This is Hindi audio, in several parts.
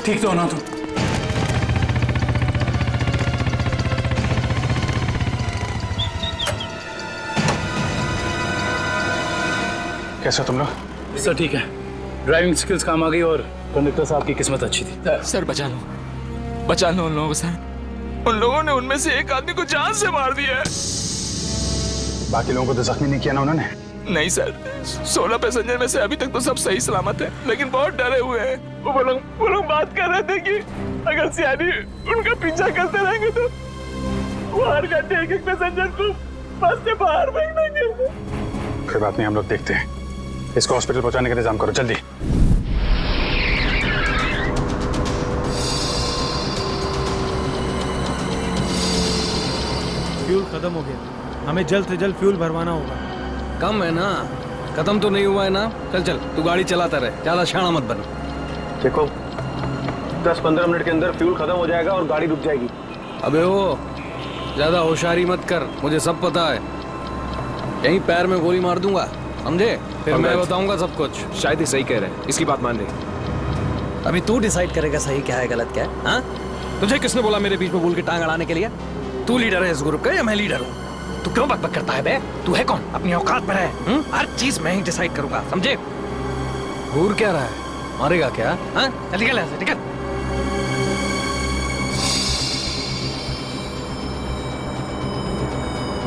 ठीक तो हो ना तुम? कैसे हो तुम लोग? सर ठीक है, ड्राइविंग स्किल्स काम आ गई और कंडक्टर साहब की किस्मत अच्छी थी। सर बचा लो उन लोगों को सर। उन लोगों ने उनमें से एक आदमी को जान से मार दिया है। बाकी लोगों को तो जख्मी नहीं किया ना उन्होंने? नहीं सर, 16 पैसेंजर में से अभी तक तो सब सही सलामत है, लेकिन बहुत डरे हुए हैं। वो लोग बात कर रहे थे कि अगर सीआईडी उनका पीछा करते रहेंगे तो वो हर घंटे एक पैसेंजर को बस से बाहर फेंक देंगे। कोई बात नहीं, हम लोग देखते हैं। इसको हॉस्पिटल पहुंचाने का इंतजाम करो जल्दी। फ्यूल खत्म हो गया, हमें जल्द से जल्द फ्यूल भरवाना होगा। कम है ना, खत्म तो नहीं हुआ है ना। चल चल तू गाड़ी चलाता रहे, ज्यादा शाना मत बन। देखो 10-15 मिनट के अंदर फ्यूल खत्म हो जाएगा और गाड़ी रुक जाएगी। अबे वो ज्यादा होशियारी मत कर, मुझे सब पता है। यहीं पैर में गोली मार दूंगा, समझे? फिर मैं बताऊंगा सब कुछ। शायद ही सही कह रहे हैं, इसकी बात मान रही। अभी तू डिसाइड करेगा सही क्या है गलत क्या है। हाँ, तुझे किसने बोला मेरे बीच में बोल के टांग अड़ाने के लिए? तू लीडर है इस ग्रुप का या मैं लीडर हूँ? तू क्यों बकबक करता है बे? तू है कौन? अपनी औकात पर है। हर चीज मैं ही डिसाइड करूंगा, समझे? घूर क्या रहा है? मारेगा क्या? हाँ, चल निकल यहाँ से, निकल।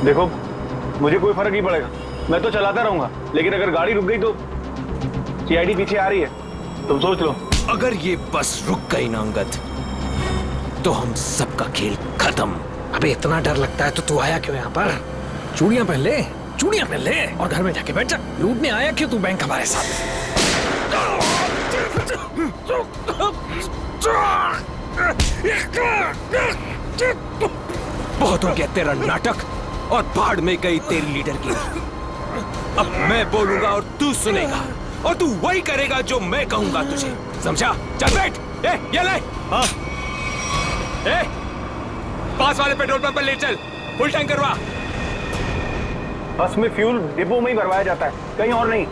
देखो मुझे कोई फर्क नहीं पड़ेगा, मैं तो चलाता रहूंगा, लेकिन अगर गाड़ी रुक गई तो सीआईडी पीछे आ रही है, तुम सोच लो। अगर ये बस रुक गई ना अंगद, तो हम सबका खेल खत्म। अबे इतना डर लगता है तो तू आया क्यों यहाँ पर? चूड़ियां पहन ले, चूड़ियां पहन ले और घर में जाके बैठ जा। लूटने आया क्यों तू बैंक हमारे साथ? बहुत हो गया तेरा नाटक और भाड़ में गई तेरी लीडर की। अब मैं बोलूंगा और तू सुनेगा और तू वही करेगा जो मैं कहूंगा तुझे, समझा? चल बैठ। ये ले। हाँ। पास वाले पेट्रोल पंप पर ले चल, फुल टैंक करवा। बस में फ्यूल डिपो में ही भरवाया जाता है, कहीं और नहीं।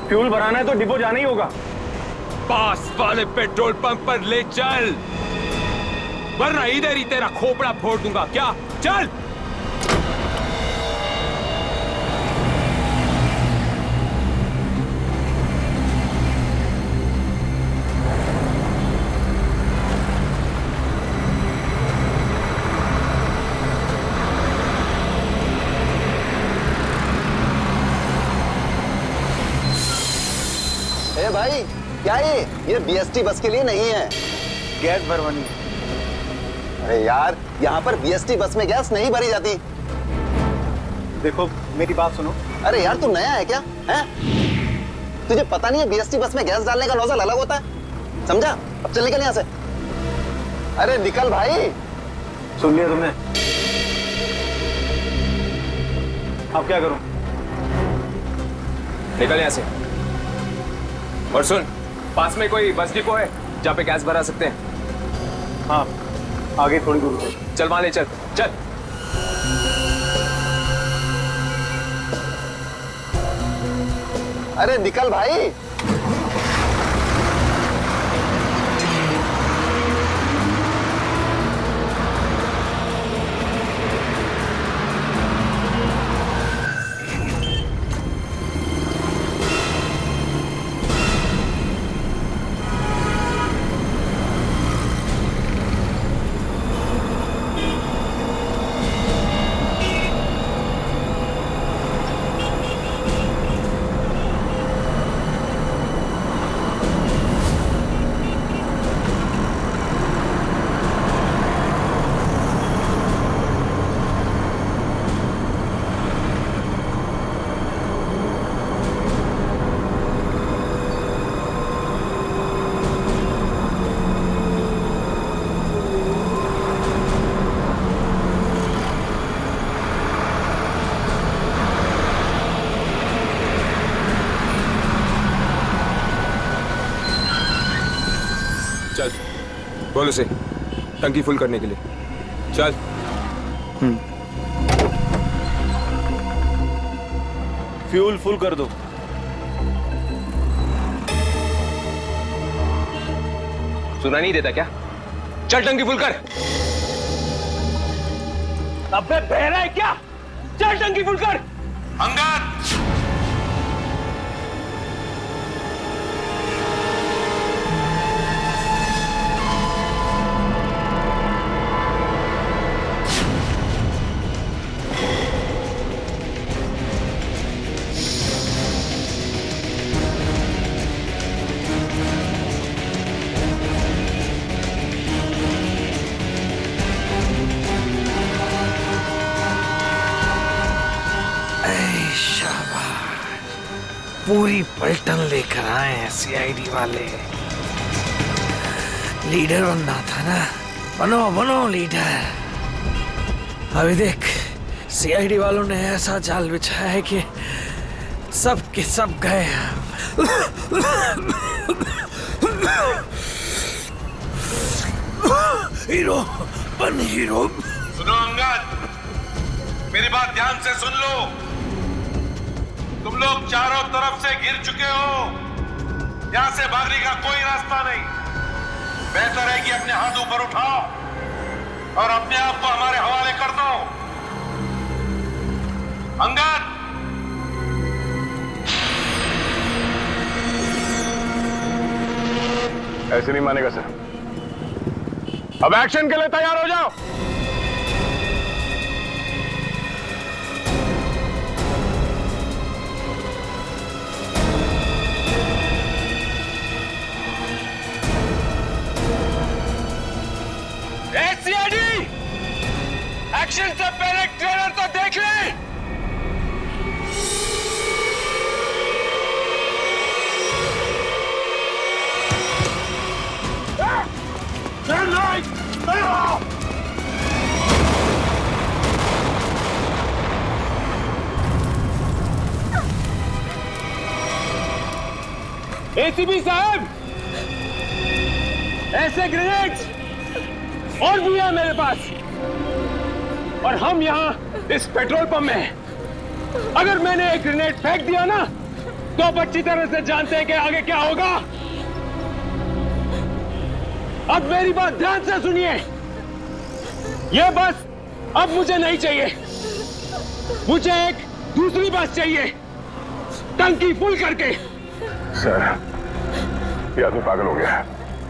फ्यूल भराना है तो डिपो जाना ही होगा। पास वाले पेट्रोल पंप पर ले चल, वरना इधर ही तेरा खोपड़ा फोड़ दूंगा। क्या? चल। ए भाई, क्या ये बीएसटी बस के लिए नहीं है। गैस भरवानी है। अरे यार, यहाँ पर बीएसटी बस में गैस नहीं भरी जाती। देखो मेरी बात सुनो। अरे यार, तू नया है क्या? हैं? तुझे पता नहीं है बीएसटी बस में गैस डालने का नोजल अलग होता है, समझा? अब चल निकल यहाँ से। अरे निकल भाई। सुन लिया तुमने? अब क्या करूं? निकल यहाँ से। और सुन, पास में कोई बस डिपो है जहाँ पे गैस भरा सकते हैं? हाँ, आगे थोड़ी दूर पे। चल वहां ले चल। चल। अरे निकल भाई। चल, बोल उसे टंकी फुल करने के लिए। चल। फ्यूल फुल कर दो। सुना नहीं देता क्या? चल टंकी फुल कर। अबे बहरा है क्या? चल टंकी फुल कर। अंगद! पूरी पलटन लेकर आए हैं सीआईडी वाले। लीडर बनना था ना, बनो बनो लीडर। अभी देख, सीआईडी वालों ने ऐसा जाल बिछाया है कि सब के सब गए। हीरो बन हीरो। सुनो अंगद, मेरी बात ध्यान से सुन लो। तुम लोग चारों तरफ से घिर चुके हो। यहां से भागने का कोई रास्ता नहीं। बेहतर है कि अपने हाथ ऊपर उठाओ और अपने आप को हमारे हवाले कर दो। अंगद! ऐसे नहीं मानेगा सर। अब एक्शन के लिए तैयार हो जाओ। सीआईडी, एक्शन से पहले ट्रेलर तो देख ले। एसीपी साहब, ऐसे ग्रेनेड्स और भी है मेरे पास, और हम यहाँ इस पेट्रोल पंप में हैं। अगर मैंने एक ग्रेनेड फेंक दिया ना, तो आप अच्छी तरह से जानते हैं कि आगे क्या होगा। अब मेरी बात ध्यान से सुनिए। यह बस अब मुझे नहीं चाहिए, मुझे एक दूसरी बस चाहिए, टंकी फुल करके। सर, ये आदमी पागल हो गया है,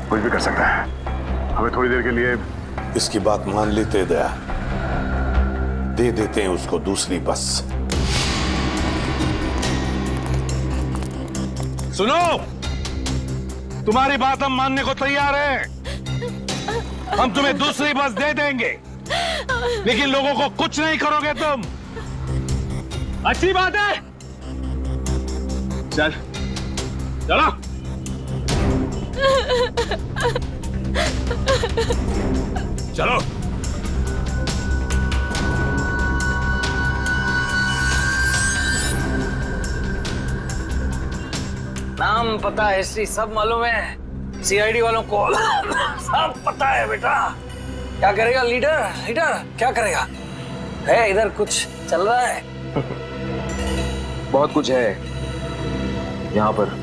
कुछ भी कर सकता है। हमें थोड़ी देर के लिए इसकी बात मान लेते दया, दे देते हैं उसको दूसरी बस। सुनो, तुम्हारी बात हम मानने को तैयार हैं। हम तुम्हें दूसरी बस दे देंगे, लेकिन लोगों को कुछ नहीं करोगे तुम। अच्छी बात है, चल चलो। चलो। नाम पता हिस्ट्री सब मालूम है सीआईडी वालों को। सब पता है बेटा। क्या करेगा लीडर? लीडर क्या करेगा? है इधर कुछ चल रहा है? बहुत कुछ है यहाँ पर।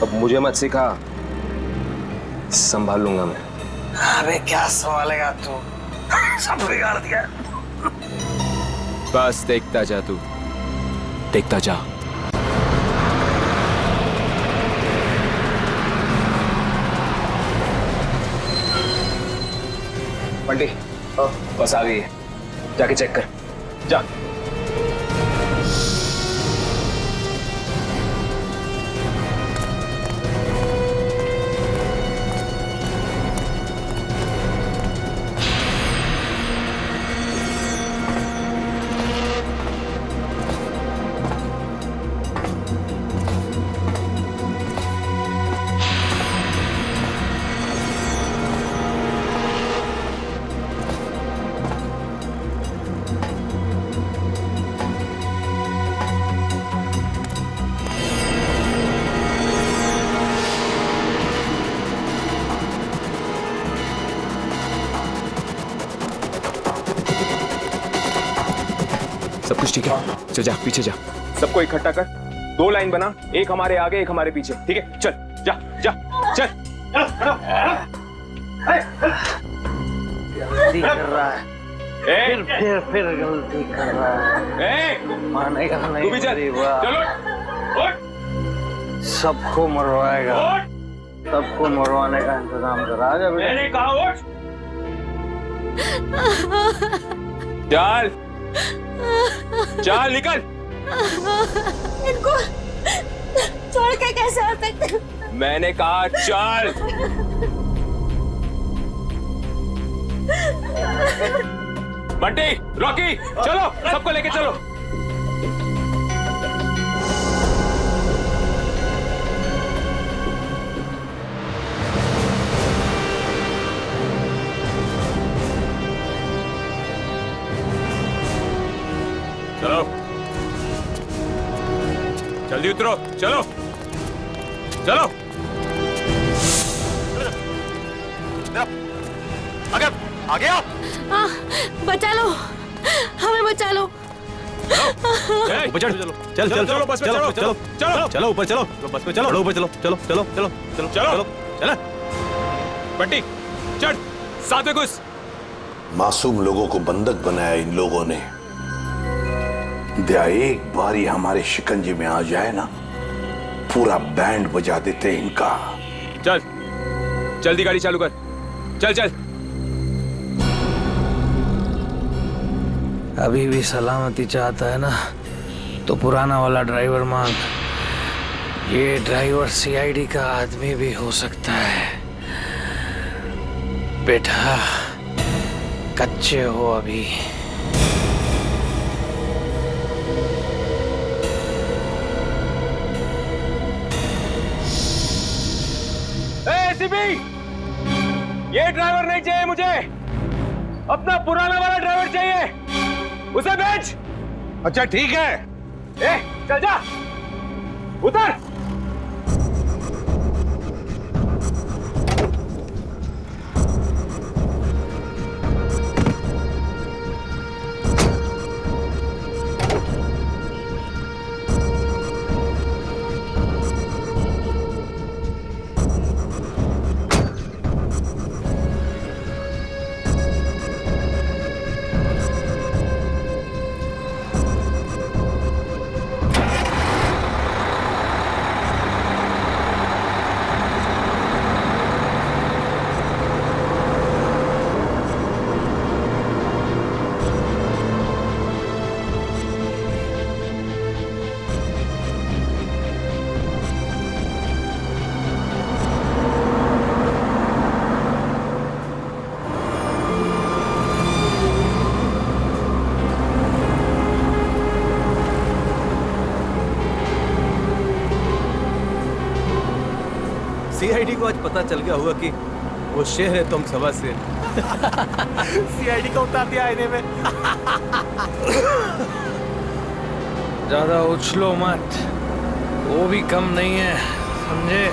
अब मुझे मत सिखा, संभाल लूंगा मैं। अबे क्या संभालेगा तू? सब बिगाड़ दिया। बस देखता जा तू, देखता जा। बंटी, बस आ गई है, जाके चेक कर। जा। सब कुछ ठीक है? चल जा, पीछे जा। सबको इकट्ठा कर, 2 लाइन बना, एक हमारे आगे एक हमारे पीछे। ठीक है, चल जा जा चल। गलती कर रहा है, फिर गलती कर रहा है, मानेगा नहीं। चलो सबको मरवाएगा, सबको मरवाने का इंतजाम करा। आजा बेटा। मैंने कहा उठ। चल चल निकल। इनको छोड़ के कैसे आ सकते? मैंने कहा चल। बंटी, रॉकी, चलो सबको लेके चलो। चलो जल्दी उतरो, चलो चलो। आगे आओ। बचा लो, हमें बचा लो। ऊपर चल चल चल चलो बस में चलो चलो चलो चलो ऊपर चलो बस में चलो ऊपर चलो चलो चलो चलो चलो चलो चलो बंटी चढ़ साथ में घुस। मासूम लोगों को बंधक बनाया इन लोगों ने। दया एक बार ही हमारे शिकंजे में आ जाए ना, पूरा बैंड बजा देते इनका। चल जल्दी गाड़ी चालू कर, चल चल। अभी भी सलामती चाहता है ना तो पुराना वाला ड्राइवर मांग। ये ड्राइवर सीआईडी का आदमी भी हो सकता है। बेटा कच्चे हो अभी। एसीपी, ये ड्राइवर नहीं चाहिए मुझे, अपना पुराना वाला ड्राइवर चाहिए, उसे भेज। अच्छा ठीक है। चल जा, उतर। सीआईडी को आज पता चल गया होगा कि वो शेर है तुम सवा से। सीआईडी को उतार दिया आईने में। ज्यादा उछलो मत, वो भी कम नहीं है, समझे?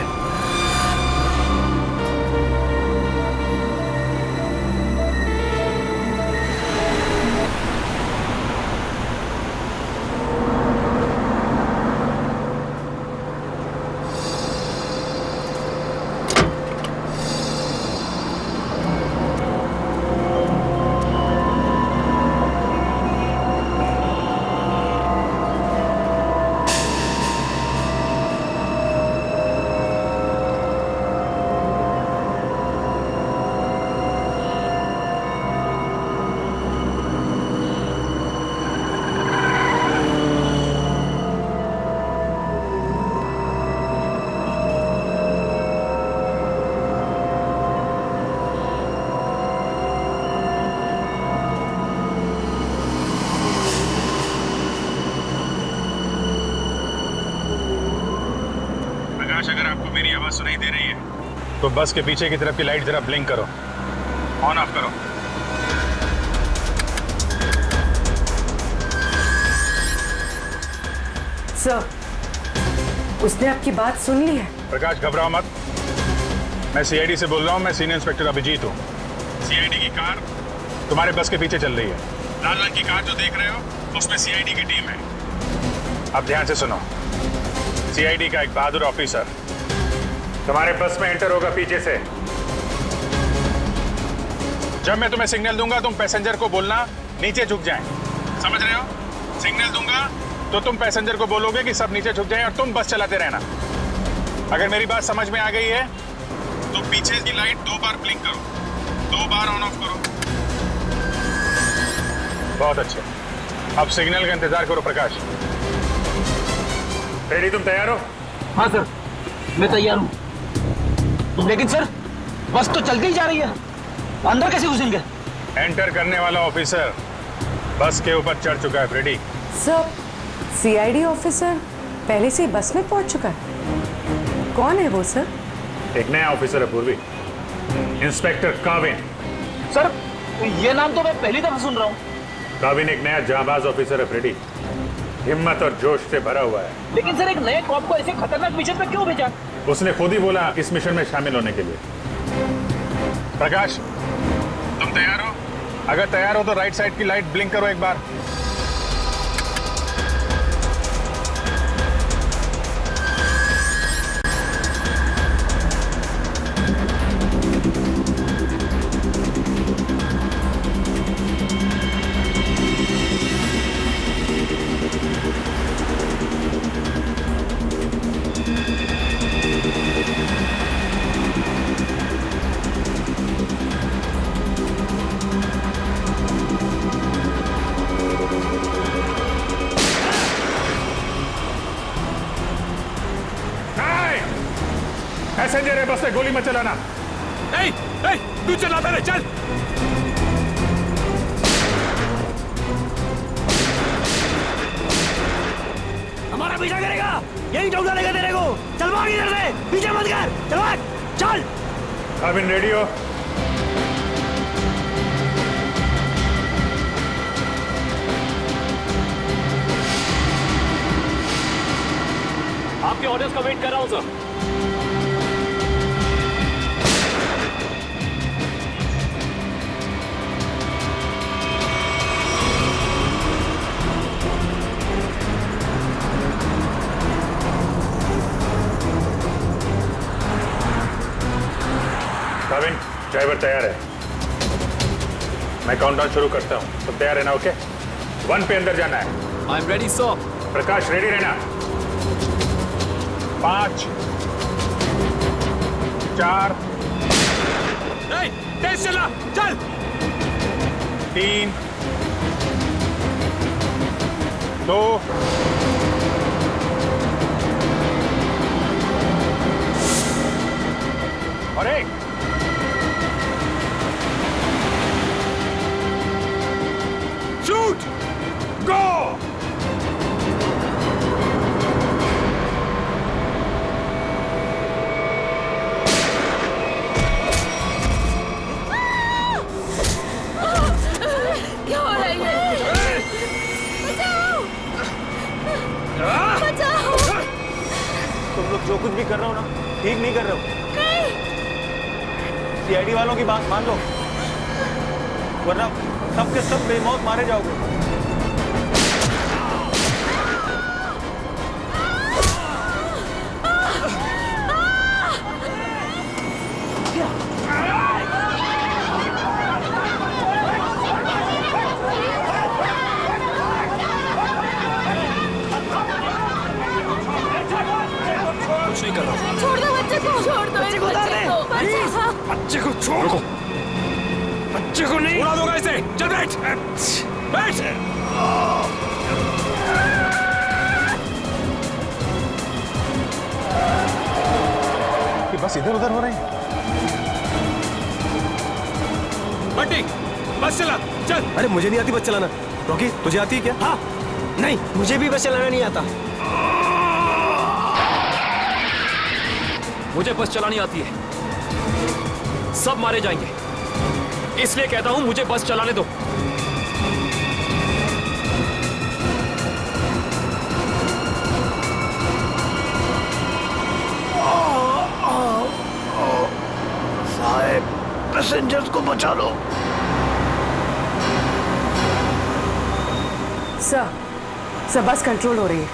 अगर आपको मेरी आवाज सुनाई दे रही है तो बस के पीछे की तरफ की लाइट जरा ब्लिंक करो, ऑन ऑफ करो। सर, उसने आपकी बात सुन ली है। प्रकाश घबराओ मत, मैं सीआईडी से बोल रहा हूँ। मैं सीनियर इंस्पेक्टर अभिजीत हूँ। सीआईडी की कार तुम्हारे बस के पीछे चल रही है। लाल रंग की कार जो देख रहे हो उसमें सीआईडी की टीम है। अब ध्यान से सुनो, सीआईडी का एक बहादुर ऑफिसर तुम्हारे बस में एंटर होगा पीछे से। जब मैं तुम्हें सिग्नल दूंगा तुम पैसेंजर को बोलना नीचे झुक जाएं। समझ रहे हो? सिग्नल दूंगा तो तुम पैसेंजर को बोलोगे कि सब नीचे झुक जाएं और तुम बस चलाते रहना। अगर मेरी बात समझ में आ गई है तो पीछे की लाइट 2 बार ब्लिंक करो, 2 बार ऑन ऑफ करो। बहुत अच्छे। अब सिग्नल का इंतजार करो प्रकाश। रेडी, तुम तैयार हो? हाँ सर, मैं तैयार हूँ। लेकिन सर बस तो चलती ही जा रही है, अंदर कैसे घुसेंगे? एंटर करने वाला ऑफिसर बस के ऊपर चढ़ चुका है। रेडी? सर, सीआईडी ऑफिसर पहले से ही बस में पहुंच चुका है। कौन है वो सर? एक नया ऑफिसर है पूर्वी, इंस्पेक्टर काविन। सर ये नाम तो मैं पहली दफा सुन रहा हूँ। काविन एक नया जांबाज ऑफिसर है फ्रेडी, हिम्मत और जोश से भरा हुआ है। लेकिन सर एक नए कॉप को ऐसे खतरनाक मिशन पे क्यों भेजा? उसने खुद ही बोला इस मिशन में शामिल होने के लिए। प्रकाश, तुम तैयार हो? अगर तैयार हो तो राइट साइड की लाइट ब्लिंक करो एक बार। पैसेंजर है, बस में गोली मत चलाना। तू चलाता रहे, चल। हमारा पीछा करेगा, यही ठोक डालेगा तेरे को। चल भाग इधर से, पीछे मत कर, चल भाग, चल। काविन रेडी हो? आपके ऑर्डर्स का वेट कर रहा हूं सर। काविन, ड्राइवर तैयार है। मैं काउंटडाउन शुरू करता हूं, तुम तैयार रहना। ओके? 1 पे अंदर जाना है। I am ready sir. Prakash ready रहना। 5 4 तेज चला, चल। 3 2 और 1। शूट, गो। क्या हो रहा है ये? बचाओ! बचाओ! तुम लोग जो कुछ भी कर रहे हो ना, ठीक नहीं कर रहे हो। सीआईडी वालों की बात मान लो, वरना सब के सब बेमौत मारे जाओगे। कुछ नहीं कर रहा। छोड़ दो बच्चे को, छोड़ दो मेरे बच्चे को। बच्चे को छोड़ो, बच्चे को नहीं उड़ा दूंगा इसे। चल बैठ, बैठ। कि बस इधर उधर हो रही है। बंटी, बस चला, चल। अरे मुझे नहीं आती बस चलाना। रॉकी, तुझे आती है क्या? हाँ, नहीं मुझे भी बस चलाना नहीं आता। मुझे बस चलानी आती है। सब मारे जाएंगे, इसलिए कहता हूं मुझे बस चलाने दो। साहब, पैसेंजर्स को बचा लो। सर, बस कंट्रोल हो रही है।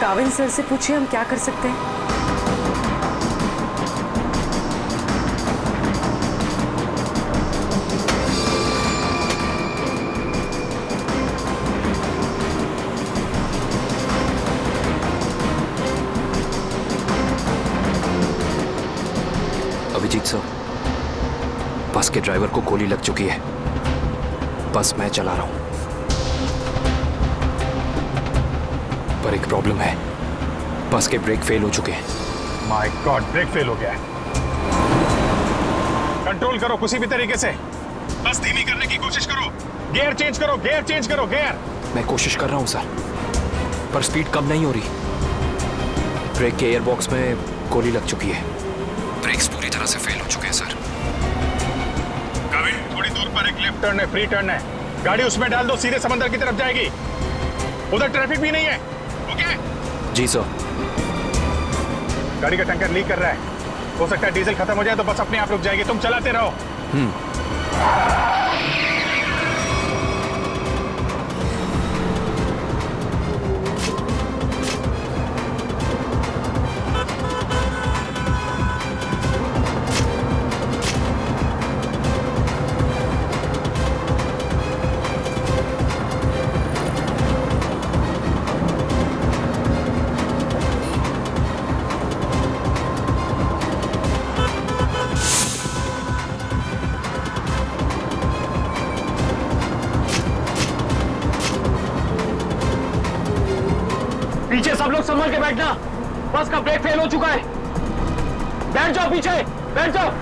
काविन सर से पूछिए हम क्या कर सकते हैं। अभिजीत सर, बस के ड्राइवर को गोली लग चुकी है। बस मैं चला रहा हूं, पर एक प्रॉब्लम है। बस के ब्रेक फेल हो चुके हैं। माय गॉड, ब्रेक फेल हो गया है। कंट्रोल करो किसी भी तरीके से, बस धीमी करने की कोशिश करो। गियर चेंज करो, गियर चेंज करो, गियर। मैं कोशिश कर रहा हूं सर, पर स्पीड कम नहीं हो रही। ब्रेक के एयरबॉक्स में गोली लग चुकी है। ब्रेक्स पूरी तरह से फेल हो चुके हैं सर। काविन, थोड़ी दूर पर एक लेफ्ट टर्न है, फ्री टर्न है। गाड़ी उसमें डाल दो, सीधे समंदर की तरफ जाएगी। उधर ट्रैफिक भी नहीं है। ओके? जी सर। गाड़ी का टैंकर लीक कर रहा है, हो सकता है डीजल खत्म हो जाए तो बस अपने आप रुक जाएगी। तुम चलाते रहो। पीछे सब लोग संभल के बैठना, बस का ब्रेक फेल हो चुका है। बैठ जाओ पीछे, बैठ जाओ।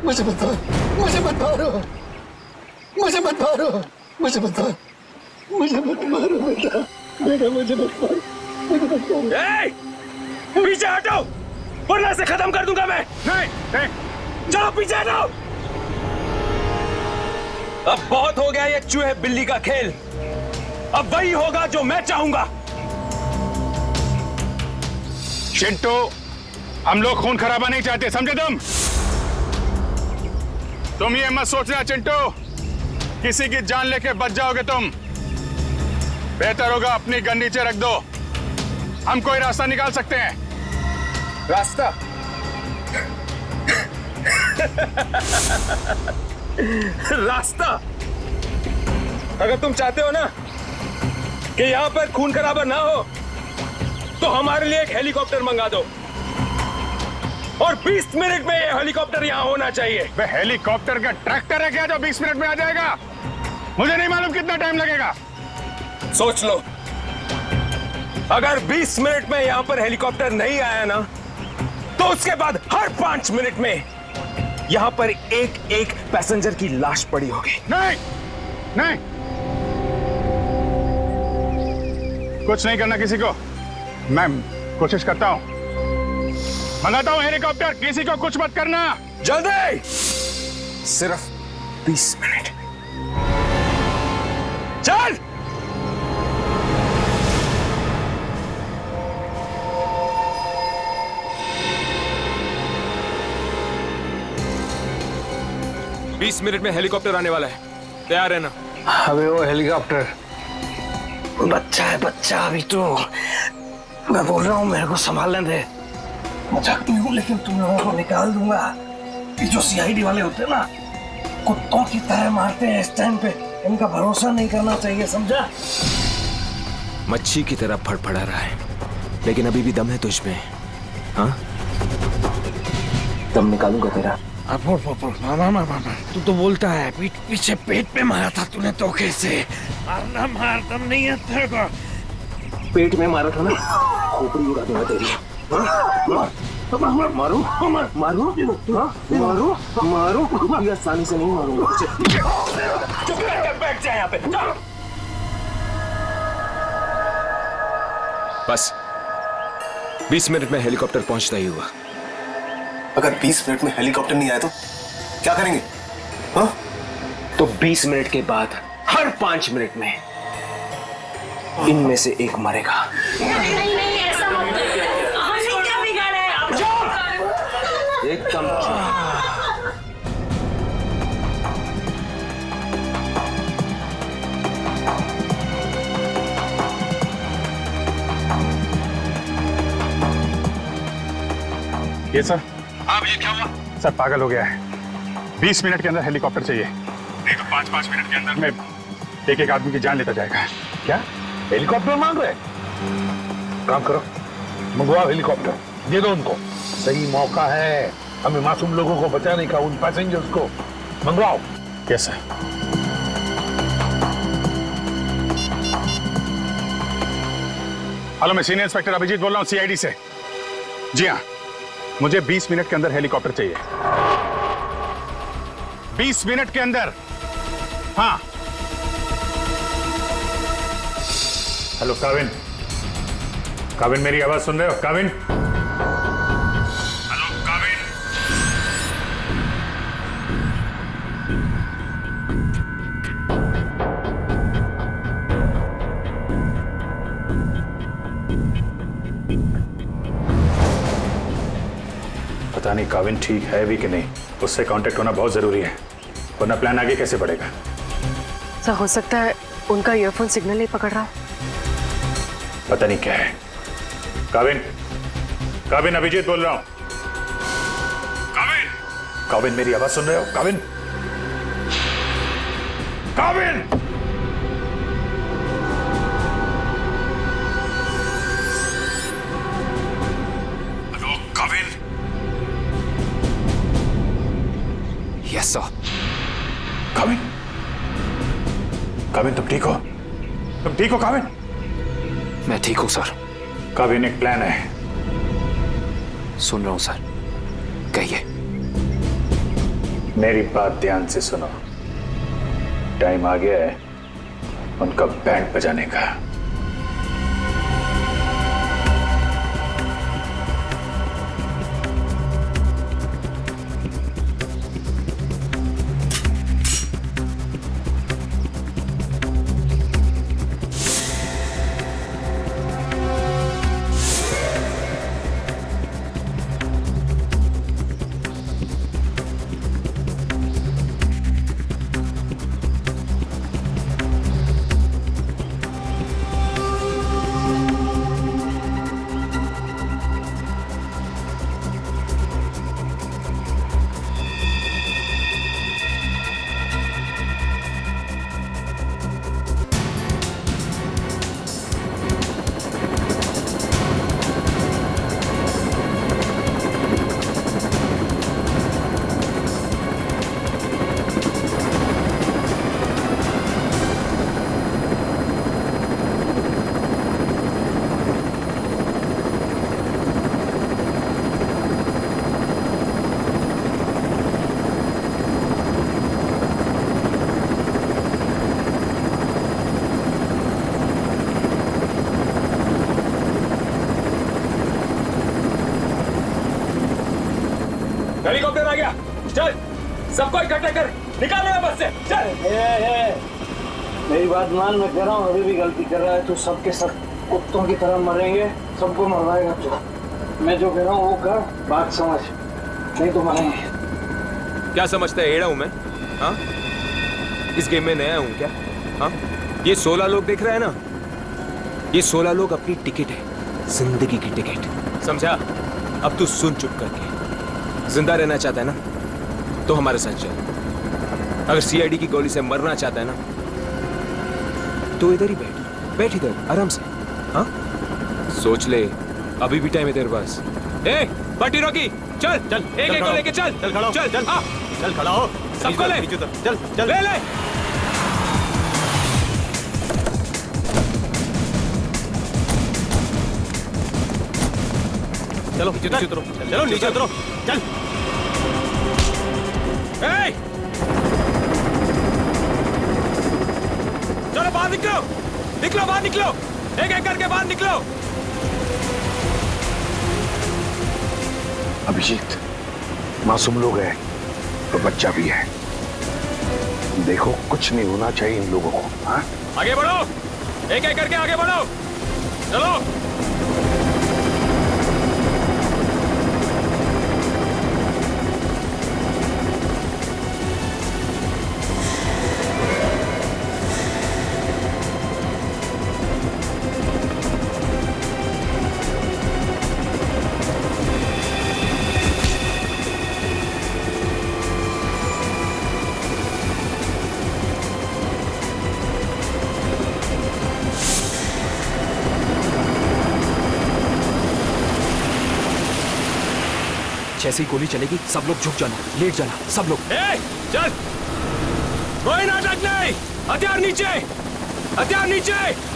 मुझे मत मारो, मुझे मत मारो, मुझे मत मारो, मुझे मत मारो, मुझे मत मारो बेटा, बेटा मुझे मत मारो, मुझे मत मारो। पीछे हटो, वरना से खत्म कर दूंगा मैं। नहीं, नहीं। चलो पीछे हटो। अब बहुत हो गया ये चूहे बिल्ली का खेल। अब वही होगा जो मैं चाहूंगा। चिंटू, हम लोग खून खराबा नहीं चाहते, समझे तुम ये मत सोचना चिंटू, किसी की जान लेके बच जाओगे तुम। बेहतर होगा अपनी गन नीचे रख दो, हम कोई रास्ता निकाल सकते हैं। रास्ता? रास्ता? अगर तुम चाहते हो ना कि यहां पर खून खराबा ना हो, तो हमारे लिए एक हेलीकॉप्टर मंगा दो, और 20 मिनट में ये हेलीकॉप्टर यहां होना चाहिए। हेलीकॉप्टर का ट्रैक्टर है क्या जो 20 मिनट में आ जाएगा? मुझे नहीं मालूम कितना टाइम लगेगा। सोच लो, अगर 20 मिनट में यहां पर हेलीकॉप्टर नहीं आया ना, तो उसके बाद हर 5 मिनट में यहां पर एक एक पैसेंजर की लाश पड़ी होगी। नहीं, नहीं, कुछ नहीं करना किसी को। मैं कोशिश करता हूं, मंगाता हूं हेलीकॉप्टर, किसी को कुछ मत करना। जल्दी, सिर्फ 20 मिनट। चल। बीस मिनट में हेलीकॉप्टर आने वाला है, तैयार है ना? अबे वो हेलीकॉप्टर बच्चा है बच्चा अभी तो। मैं बोल रहा हूँ मेरे को संभालने दे। मजाक नहीं हूँ लेकिन तुम लोगों को निकाल दूंगा। ये जो सीआईडी वाले होते हैं ना, कुत्तों की तरह मारते हैं इस टाइम पे। इनका भरोसा नहीं करना चाहिए, समझा? मच्छी की तरह फड़फड़ा रहा है, लेकिन अभी भी दम है तुझ में। हाँ, दम निकालूंगा तेरा। तू तो बोलता है पीछे पेट पे मारा था तूने धोखे से। मारना मार, दम नहीं है तेरे को। पेट में मारा था ना, खोपड़ी उड़ा दूंगा तेरी। मारू मारू मारू मारू, ये आसानी से नहीं मारूंगा। चुप करके बैठ जा यहाँ पे। बस 20 मिनट में हेलीकॉप्टर पहुंचता ही हुआ। अगर 20 मिनट में हेलीकॉप्टर नहीं आया तो क्या करेंगे? हाँ? तो 20 मिनट के बाद हर 5 मिनट में इनमें से एक मरेगा। नहीं ऐसा मत करो। हमने क्या बिगाड़ा है? एकदम ये सर। हाँ भैया, क्या हुआ? सर पागल हो गया है। 20 मिनट के अंदर हेलीकॉप्टर चाहिए, नहीं तो 5-5 मिनट के अंदर में एक आदमी की जान लेता जाएगा। क्या हेलीकॉप्टर मांग रहे? काम करो, मंगवाओ हेलीकॉप्टर, दे दो उनको। सही मौका है हमें मासूम लोगों को बचाने का, उन पैसेंजर्स को। मंगवाओ। Yes sir. हेलो, मैं सीनियर इंस्पेक्टर अभिजीत बोल रहा हूँ सीआईडी से। जी हाँ, मुझे 20 मिनट के अंदर हेलीकॉप्टर चाहिए। 20 मिनट के अंदर। हाँ। हेलो काविन, काविन मेरी आवाज सुन रहे हो? काविन, हेलो काविन। पता नहीं काविन ठीक है भी कि नहीं, उससे कांटेक्ट होना बहुत जरूरी है, वरना प्लान आगे कैसे बढ़ेगा। सर हो सकता है उनका ईयरफोन सिग्नल नहीं पकड़ रहा। पता नहीं क्या है। काविन, काविन अभिजीत बोल रहा हूं। काविन, काविन मेरी आवाज सुन रहे हो? Kavin, Kavin. Hello Kavin. Yes sir. Kavin, Kavin तुम ठीक हो? तुम ठीक हो काविन? मैं ठीक हूं सर। काविन एक प्लान है। सुन रहा हूं सर, कहिए। मेरी बात ध्यान से सुनो। टाइम आ गया है उनका बैंड बजाने का। हेलीकॉप्टर आ गया, चल सबको इकट्ठा कर, निकाल बस से, चल। मेरी बात मान, मैं कह रहा हूँ अभी भी गलती कर रहा है तो सबके सब कुत्तों की तरह मरेंगे, सबको मरवाएगा तू। मैं जो कह रहा हूँ वो कर, बात समझ, नहीं तो मरेंगे। क्या समझता है एड़ा हूं मैं? हाँ, इस गेम में नया हूं क्या? हाँ, ये 16 लोग देख रहे हैं ना, ये 16 लोग अपनी टिकट है, जिंदगी की टिकट, समझा? अब तू सुन चुप करके। जिंदा रहना चाहता है ना, तो हमारे साथ चल। अगर सीआईडी की गोली से मरना चाहता है ना, तो इधर ही बैठ इधर आराम से। हाँ, सोच ले, अभी भी टाइम है तेरे पास। ए, बंटी रॉकी, चल चल, एक को लेके चल। चल खड़ा हो, चल चल, चल खड़ा हो, सबको ले, चल चल, ले। चलो नीचे उतरो, चलो नीचे उतरो, चल। चलो बाहर निकलो, निकलो बाहर निकलो, एक एक करके बाहर निकलो। अभिजीत, मासूम लोग हैं तो बच्चा भी है। देखो कुछ नहीं होना चाहिए इन लोगों को। हाँ? आगे बढ़ो, एक एक करके आगे बढ़ो, चलो। जैसे ही गोली चलेगी सब लोग झुक जाना, लेट जाना, सब लोग। चल, कोई नाटक नहीं, हथियार नीचे, हथियार नीचे।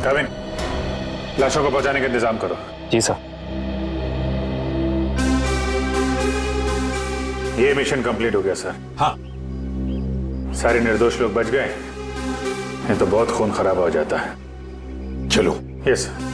कविन, लाशों को पहुंचाने का इंतजाम करो। जी सर। ये मिशन कंप्लीट हो गया सर। हाँ, सारे निर्दोष लोग बच गए, नहीं तो बहुत खून खराब हो जाता है। चलो। Yes sir.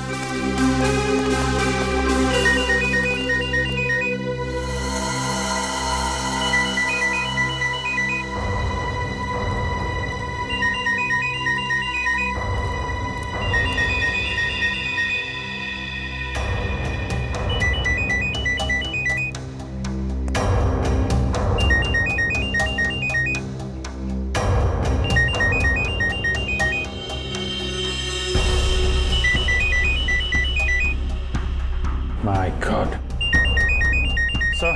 My God. Sir.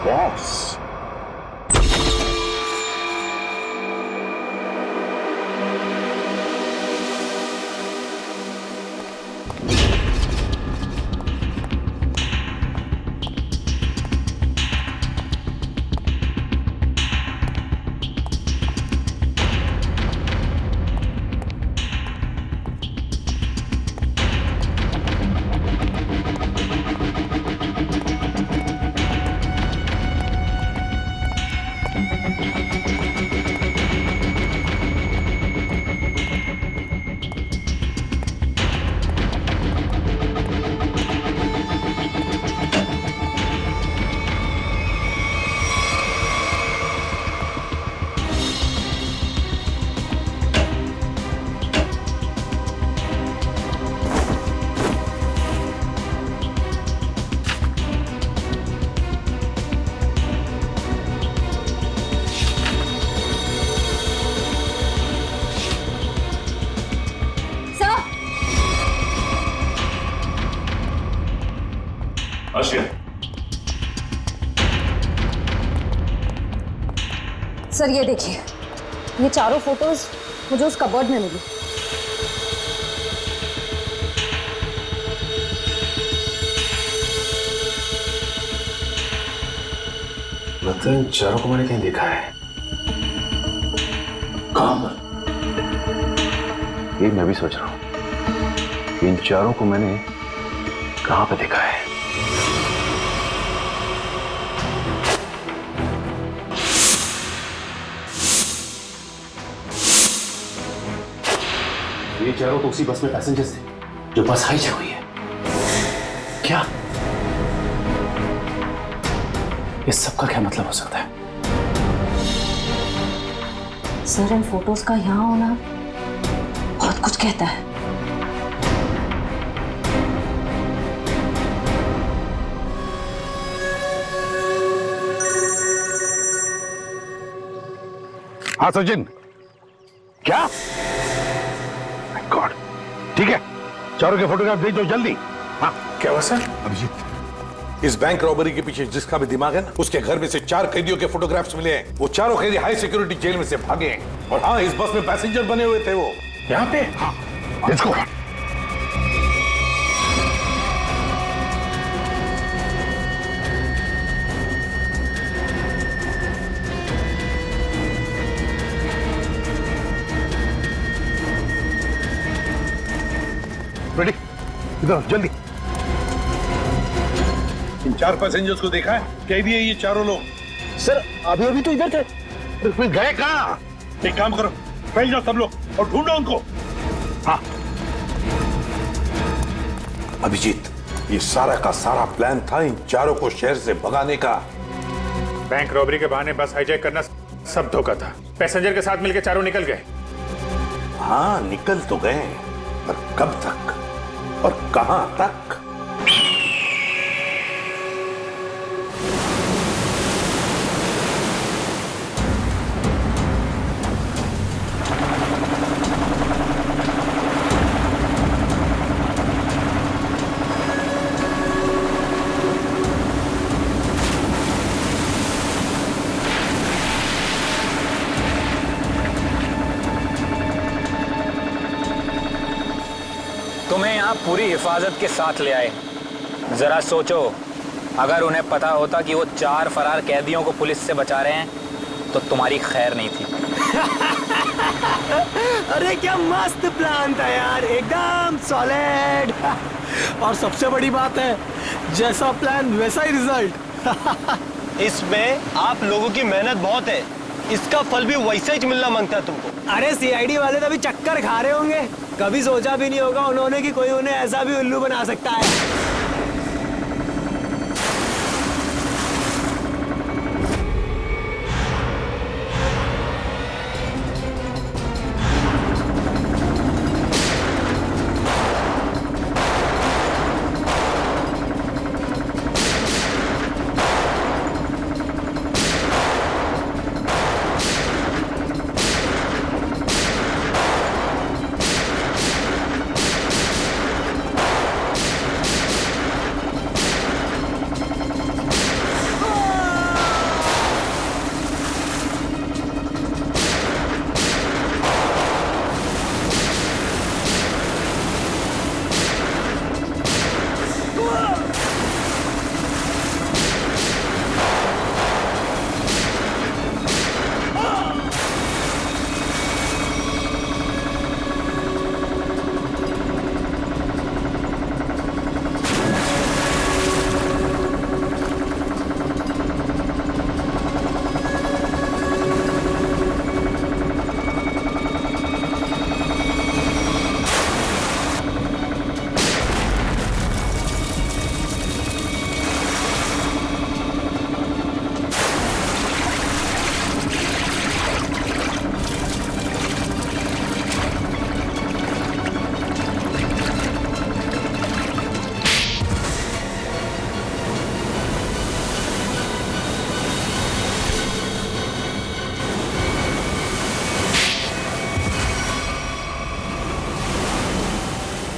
Boss. Asia, sir ये देखिए, ये चारों फोटोज मुझे उस कबर्ड में मिली। लगता है इन चारों को मैंने कहीं देखा है। कहाँ? ये मैं भी सोच रहा हूं कि इन चारों को मैंने कहां पे देखा है। ये चारों तो उसी बस में पैसेंजर्स थे जो बस हाईजैक हुई है। क्या इस सब का क्या मतलब हो सकता है? सर इन फोटोज का यहाँ होना बहुत कुछ कहता है। हाँ सचिन, क्या? गॉड, ठीक है, चारों के फोटोग्राफ भेज दो जल्दी। हाँ क्या हुआ सर? अभिजीत, इस बैंक रॉबरी के पीछे जिसका भी दिमाग है ना, उसके घर में से 4 कैदियों के फोटोग्राफ्स मिले हैं। वो चारों कैदी हाई सिक्योरिटी जेल में से भागे हैं। और हाँ, इस बस में पैसेंजर बने हुए थे वो। यहाँ पे? हाँ, लेट्स गो। रेडी, इधर जल्दी। इन 4 पैसेंजर्स को देखा है? कैदी है ये चारों लोग। सर अभी अभी तो इधर थे। फिर गए कहाँ? एक काम करो, फैल जाओ सब लोग और ढूंढो उनको। हाँ अभिजीत, ये सारा का सारा प्लान था इन चारों को शहर से भगाने का। बैंक रॉबरी के बहाने बस हाईजैक करना सब धोखा था। पैसेंजर के साथ मिलकर चारों निकल गए। हाँ निकल तो गए, पर कब तक और कहां तक? तुम्हें यहाँ पूरी हिफाजत के साथ ले आए। जरा सोचो, अगर उन्हें पता होता कि वो 4 फरार कैदियों को पुलिस से बचा रहे हैं तो तुम्हारी खैर नहीं थी। अरे क्या मस्त प्लान था यार, एकदम सॉलिड। और सबसे बड़ी बात है, जैसा प्लान वैसा ही रिजल्ट। इसमें आप लोगों की मेहनत बहुत है, इसका फल भी वैसा ही मिलना मांगता है तुमको। अरे सीआईडी वाले तो अभी चक्कर खा रहे होंगे। कभी सोचा भी नहीं होगा उन्होंने कि कोई उन्हें ऐसा भी उल्लू बना सकता है।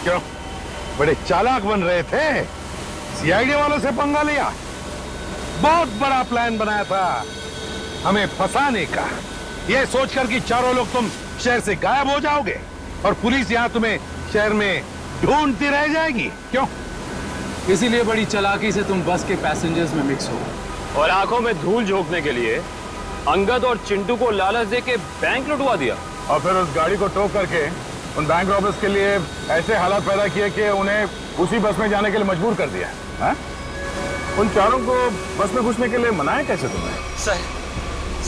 क्यों, बड़े चालाक बन रहे थे? सीआईडी वालों से पंगा लिया, बहुत बड़ा प्लान बनाया था हमें फंसाने का, ये सोचकर कि चारों लोग तुम शहर से गायब हो जाओगे और पुलिस यहां तुम्हें शहर में ढूंढती रह जाएगी। क्यों? इसीलिए बड़ी चालाकी से तुम बस के पैसेंजर्स में मिक्स हो और आंखों में धूल झोंकने के लिए अंगद और चिंटू को लालच दे के बैंक लुटवा दिया और फिर उस गाड़ी को टो करके उन बैंक रॉबर्स के लिए ऐसे हालात पैदा किए कि उन्हें उसी बस में जाने के लिए मजबूर कर दिया। हा? उन चारों को बस में घुसने के लिए मनाया कैसे तुमने?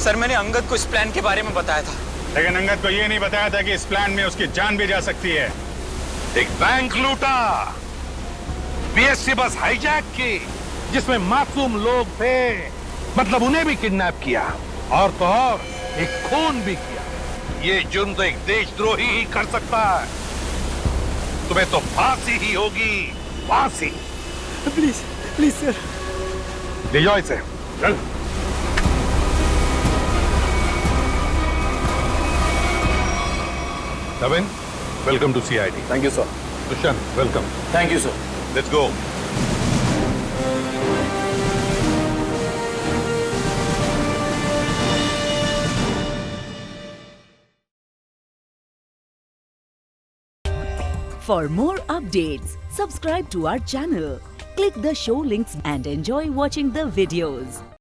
सर मैंने अंगद को इस प्लान के बारे में बताया था, लेकिन अंगद को ये नहीं बताया था कि इस प्लान में उसकी जान भी जा सकती है। एक बैंक लूटा, बीएससी बस हाईजैक की जिसमें मासूम लोग थे, मतलब उन्हें भी किडनैप किया और तो और एक खून भी किया। ये जुर्म तो एक देशद्रोही ही कर सकता है। तुम्हें तो फांसी ही होगी, फांसी। प्लीज प्लीज सर, ले जाओ इसे, चल। Navin, welcome to CID. Thank you sir. Dushyant, welcome. Thank you sir. Let's go. For more updates, subscribe to our channel, click the show links and enjoy watching the videos.